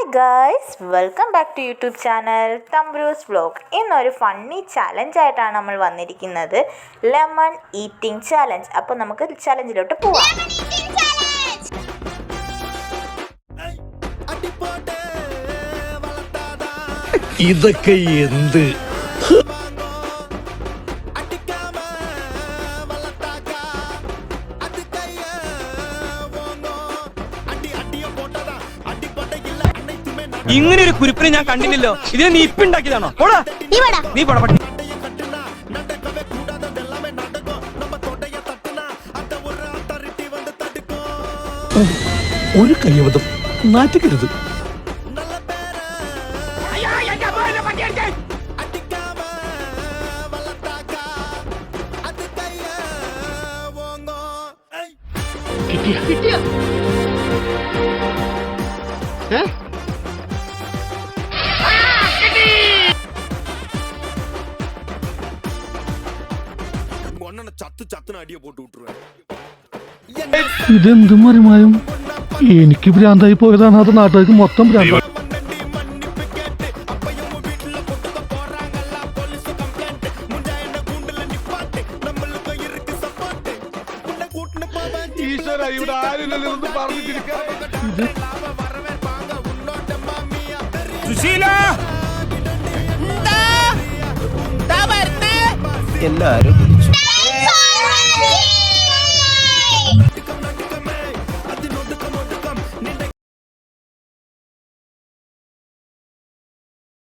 Hi guys, welcome back to YouTube channel തംബ്രൂസ് vlog. ഇന്നൊരു funny ചലഞ്ചായിട്ടാണ് നമ്മൾ വന്നിരിക്കുന്നത്, ലെമൺ ഈറ്റിംഗ് ചലഞ്ച്. അപ്പോൾ നമുക്ക് ചലഞ്ചിലോട്ട് പോവാം. ഇതൊക്കെ എന്ത്? ഇങ്ങനെ ഒരു കുരിപ്പിനെ ഞാൻ കണ്ടില്ലല്ലോ. ഇതിനെ നീ ഇപ്പിണ്ടാക്കിയതാണോ? നീ പോടാ പട്ടി. ഒരു കയ്യബദ്ധം, നാറ്റിക്കരുത്. ഇതെന്ത് മറിമായും? എനിക്ക് ഭ്രാന്തായി പോയതാണ്, അത് നാട്ടുകാർക്ക് മൊത്തം ഭ്രാന്ത. ഈശ്വര, ഇവിടെ ആരില്ലല്ലോ പറഞ്ഞിരിക്കാൻ. എല്ലാരും